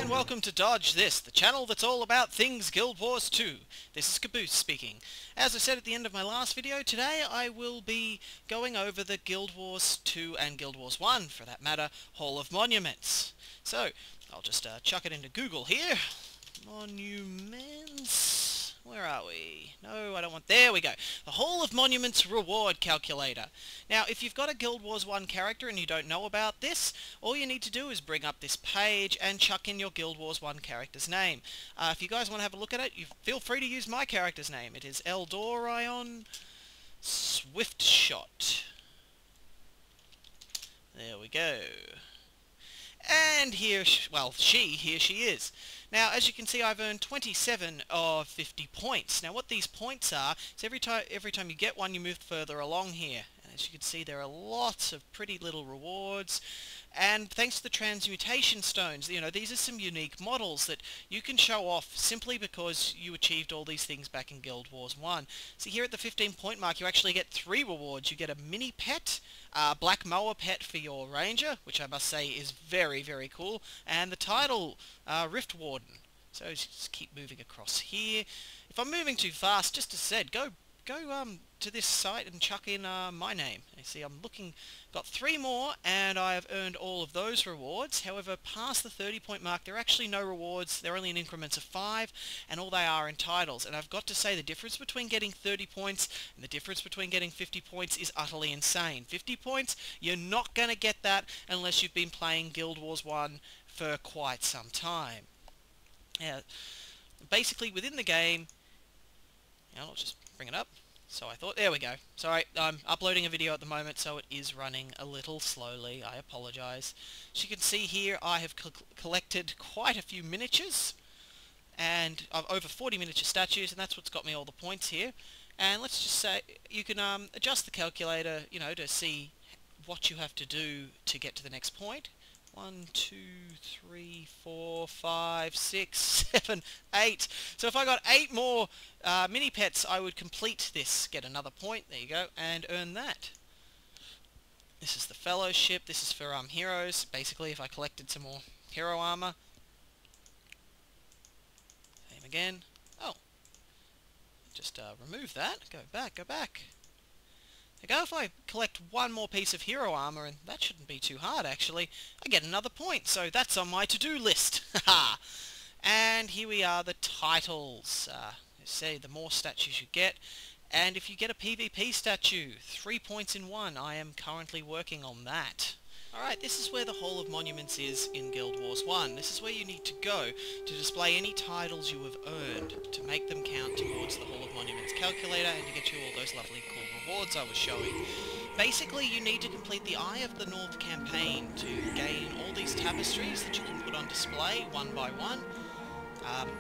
and welcome to Dodge This, the channel that's all about things Guild Wars 2. This is Kaaboose speaking. As I said at the end of my last video, today I will be going over the Guild Wars 2 and Guild Wars 1, for that matter, Hall of Monuments. So, I'll just chuck it into Google here. Monuments... Where are we? No, I don't want... There we go. The Hall of Monuments Reward Calculator. Now, if you've got a Guild Wars 1 character and you don't know about this, all you need to do is bring up this page and chuck in your Guild Wars 1 character's name. If you guys want to have a look at it, you feel free to use my character's name. It is Eldorion Swiftshot. There we go. And here she is. Now, as you can see, I've earned 27 of 50 points. Now, what these points are, is every time you get one, you move further along here. And as you can see, there are lots of pretty little rewards. And thanks to the transmutation stones, you know, these are some unique models that you can show off simply because you achieved all these things back in Guild Wars 1. So here at the 15-point mark, you actually get 3 rewards. You get a mini pet, black mower pet for your ranger, which I must say is very, very cool, and the title, Rift Warden. So just keep moving across here. If I'm moving too fast, just as said, go to this site and chuck in my name. You see, got 3 more, and I have earned all of those rewards. However, past the 30-point mark, there are actually no rewards. They're only in increments of 5, and all they are in titles. And I've got to say, the difference between getting 30 points and the difference between getting 50 points is utterly insane. 50 points, you're not going to get that unless you've been playing Guild Wars 1 for quite some time. Now, basically, within the game, I'll just bring it up. So I thought, there we go. Sorry, I'm uploading a video at the moment, so it is running a little slowly. I apologise. As you can see here, I have collected quite a few miniatures, and over 40 miniature statues, and that's what's got me all the points here. And let's just say, you can adjust the calculator, you know, to see what you have to do to get to the next point. 1, 2, 3, 4, 5, 6, 7, 8. So if I got 8 more mini pets, I would complete this, get another point, there you go, and earn that. This is the fellowship. This is for heroes. Basically, if I collected some more hero armor. Same again. Oh, just remove that. Go back. Go back. There you go. If I collect 1 more piece of hero armor, and that shouldn't be too hard actually, I get another point, so that's on my to-do list. Haha. And here we are, the titles. Say the more statues you get, and if you get a PvP statue, 3 points in 1. I am currently working on that. Alright, this is where the Hall of Monuments is in Guild Wars 1. This is where you need to go to display any titles you have earned to make them count towards the Hall of Monuments calculator and to get you all those lovely cool rewards I was showing. Basically, you need to complete the Eye of the North campaign to gain all these tapestries that you can put on display one by one.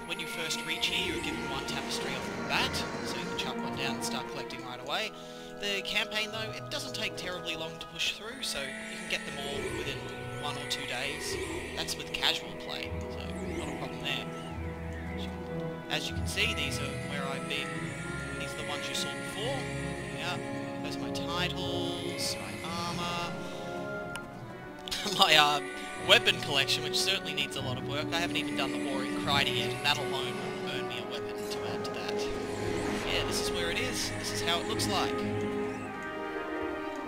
When you first reach here, you're given 1 tapestry off the bat, so you can chuck one down and start collecting right away. The campaign, though, it doesn't take terribly long to push through, so you can get them all within 1 or 2 days. That's with casual play, so not a problem there. As you can see, these are where I've been. These are the ones you saw before. Yeah, those are my titles, my armor, my weapon collection, which certainly needs a lot of work. I haven't even done the Warring Crider yet, and that alone will earn me a weapon to add to that. Yeah, this is where it is. This is how it looks like.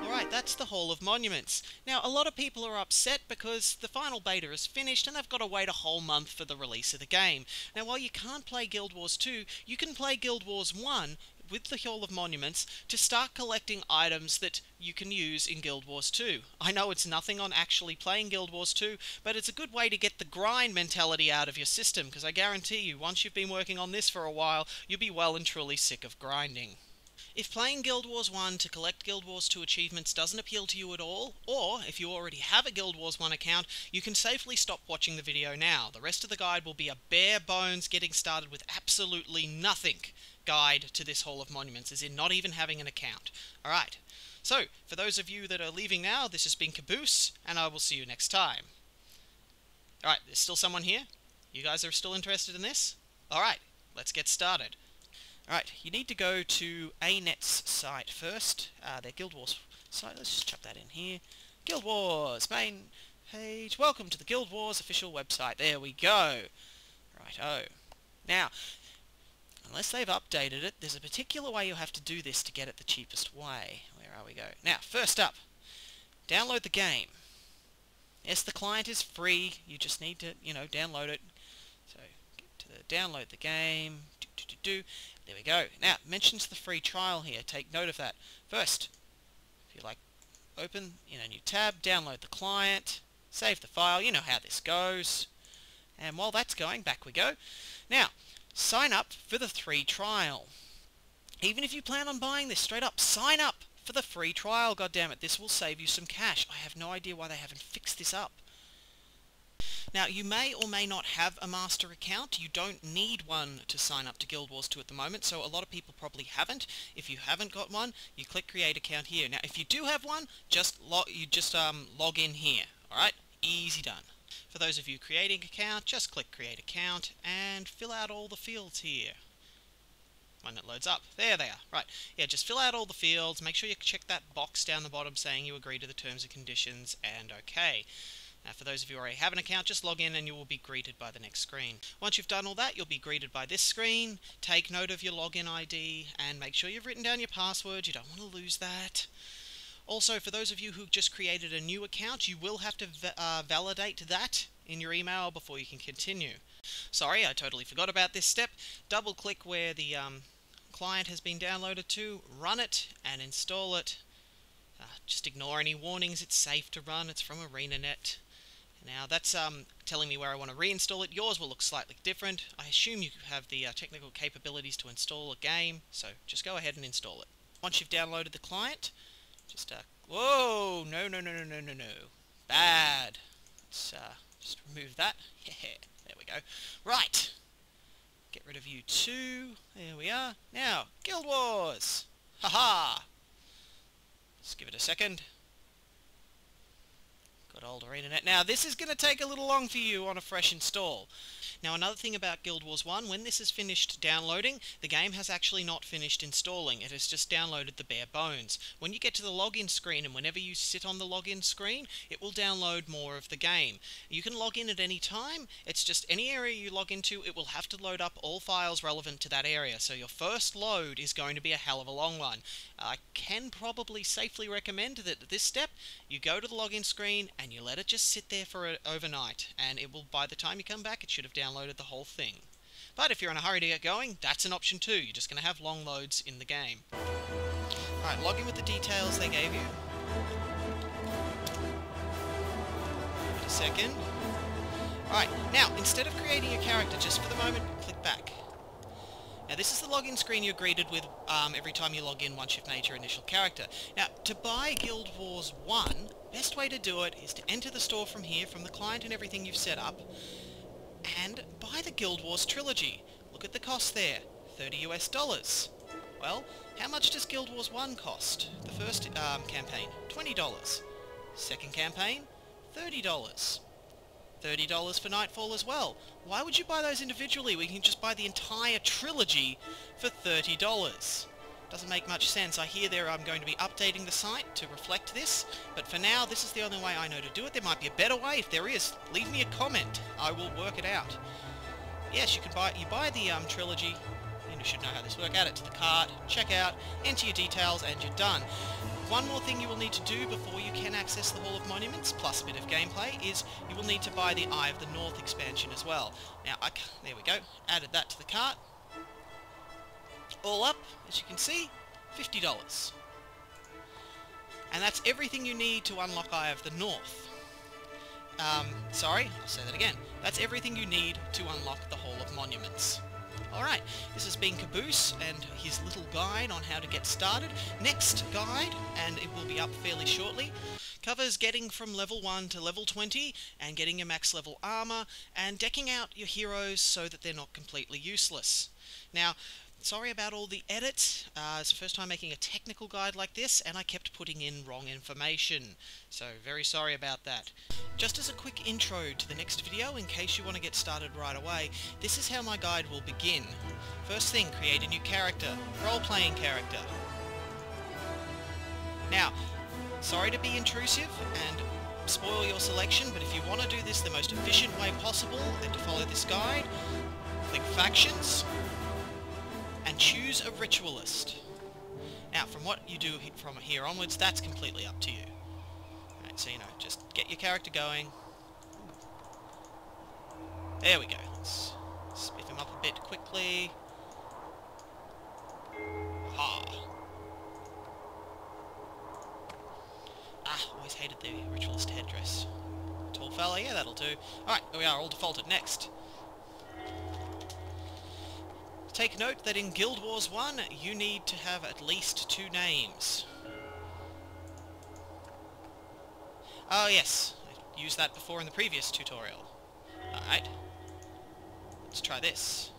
Alright, that's the Hall of Monuments. Now, a lot of people are upset because the final beta is finished and they've got to wait a whole month for the release of the game. Now, while you can't play Guild Wars 2, you can play Guild Wars 1 with the Hall of Monuments to start collecting items that you can use in Guild Wars 2. I know it's nothing on actually playing Guild Wars 2, but it's a good way to get the grind mentality out of your system, because I guarantee you, once you've been working on this for a while, you'll be well and truly sick of grinding. If playing Guild Wars 1 to collect Guild Wars 2 achievements doesn't appeal to you at all, or if you already have a Guild Wars 1 account, you can safely stop watching the video now. The rest of the guide will be a bare bones getting started with absolutely nothing guide to this Hall of Monuments, as in not even having an account. Alright, so for those of you that are leaving now, this has been Kaaboose, and I will see you next time. Alright, there's still someone here? You guys are still interested in this? Alright, let's get started. Alright, you need to go to ANET's site first, their Guild Wars site. Let's just chuck that in here. Guild Wars, main page. Welcome to the Guild Wars official website. There we go. Righto. Now, unless they've updated it, there's a particular way you'll have to do this to get it the cheapest way. Where are we go? Now, first up, download the game. Yes, the client is free. You just need to, download it. So, get to the download the game. There we go. Now, it mentions the free trial here. Take note of that. First, if you like, open in a new tab, download the client, save the file. You know how this goes. And while that's going, back we go. Now, sign up for the free trial. Even if you plan on buying this straight up, sign up for the free trial. God damn it, this will save you some cash. I have no idea why they haven't fixed this up. Now, you may or may not have a master account. You don't need one to sign up to Guild Wars 2 at the moment, so a lot of people probably haven't. If you haven't got one, you click Create Account here. Now, if you do have one, log in here. Alright? Easy done. For those of you creating account, just click Create Account and fill out all the fields here. When it loads up. There they are. Right. Yeah, just fill out all the fields. Make sure you check that box down the bottom saying you agree to the terms and conditions, and OK. Now, for those of you who already have an account, just log in and you will be greeted by the next screen. Once you've done all that, you'll be greeted by this screen. Take note of your login ID and make sure you've written down your password. You don't want to lose that. Also, for those of you who just created a new account, you will have to validate that in your email before you can continue. Sorry, I totally forgot about this step. Double-click where the client has been downloaded to, run it, and install it. Just ignore any warnings. It's safe to run. It's from ArenaNet. Now that's telling me where I want to reinstall it. Yours will look slightly different. I assume you have the technical capabilities to install a game, so just go ahead and install it. Once you've downloaded the client, just whoa, no, bad. Let's just remove that. Yeah, there we go. Right, get rid of you two. There we are. Now, Guild Wars. Haha. Let's give it a second. Good old ArenaNet. Now, this is going to take a little long for you on a fresh install. Now, another thing about Guild Wars 1, when this is finished downloading, the game has actually not finished installing. It has just downloaded the bare bones. When you get to the login screen, and whenever you sit on the login screen, it will download more of the game. You can log in at any time. It's just any area you log into, it will have to load up all files relevant to that area. So your first load is going to be a hell of a long one. I can probably safely recommend that at this step, you go to the login screen and you let it just sit there for overnight, and it will, by the time you come back, it should have downloaded the whole thing. But if you're in a hurry to get going, that's an option too. You're just going to have long loads in the game. Alright, log in with the details they gave you. Wait a second. Alright, now, instead of creating a character, just for the moment, click back. Now, this is the login screen you're greeted with every time you log in once you've made your initial character. Now, to buy Guild Wars 1, best way to do it is to enter the store from here, from the client and everything you've set up, and buy the Guild Wars trilogy. Look at the cost there, $30 US. Well, how much does Guild Wars 1 cost? The first campaign, $20. Second campaign, $30. $30 for Nightfall as well. Why would you buy those individually? We can just buy the entire trilogy for $30. Doesn't make much sense. I hear I'm going to be updating the site to reflect this, but for now, this is the only way I know to do it. There might be a better way. If there is, leave me a comment. I will work it out. Yes, you buy the trilogy. You should know how this works. Add it to the cart, check out, enter your details, and you're done. One more thing you will need to do before you can access the Hall of Monuments, plus a bit of gameplay, is you will need to buy the Eye of the North expansion as well. Now, there we go. Added that to the cart. All up, as you can see, $50. And that's everything you need to unlock Eye of the North. Sorry, I'll say that again. That's everything you need to unlock the Hall of Monuments. Alright, this has been Kaaboose and his little guide on how to get started. Next guide, and it will be up fairly shortly, covers getting from level 1 to level 20 and getting your max level armor and decking out your heroes so that they're not completely useless. Now, sorry about all the edits. It's the first time making a technical guide like this, and I kept putting in wrong information. So, very sorry about that. Just as a quick intro to the next video, in case you want to get started right away, this is how my guide will begin. First thing, create a new character. Role-playing character. Now, sorry to be intrusive, and spoil your selection, but if you want to do this the most efficient way possible, then to follow this guide, click Factions, and choose a Ritualist. Now, from what you do from here onwards, that's completely up to you. Right, so, just get your character going. There we go. Let's spiff him up a bit quickly. Aha! Always hated the Ritualist headdress. Tall fella, yeah, that'll do. Alright, here we are, all defaulted. Next. Take note that in Guild Wars 1, you need to have at least 2 names. Oh yes, I used that before in the previous tutorial. Alright. Let's try this.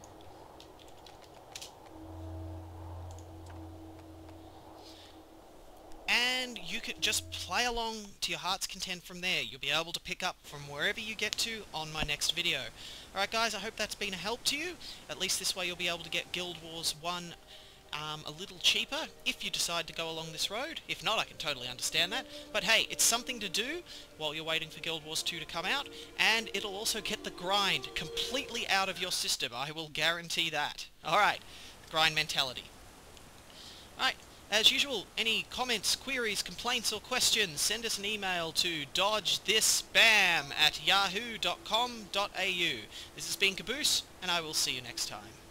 And you could just play along to your heart's content from there. You'll be able to pick up from wherever you get to on my next video. Alright guys, I hope that's been a help to you. At least this way you'll be able to get Guild Wars 1 a little cheaper if you decide to go along this road. If not, I can totally understand that. But hey, it's something to do while you're waiting for Guild Wars 2 to come out, and it'll also get the grind completely out of your system. I will guarantee that. Alright, grind mentality. Alright. As usual, any comments, queries, complaints or questions, send us an email to dodgethisspam@yahoo.com.au. This has been Kaaboose, and I will see you next time.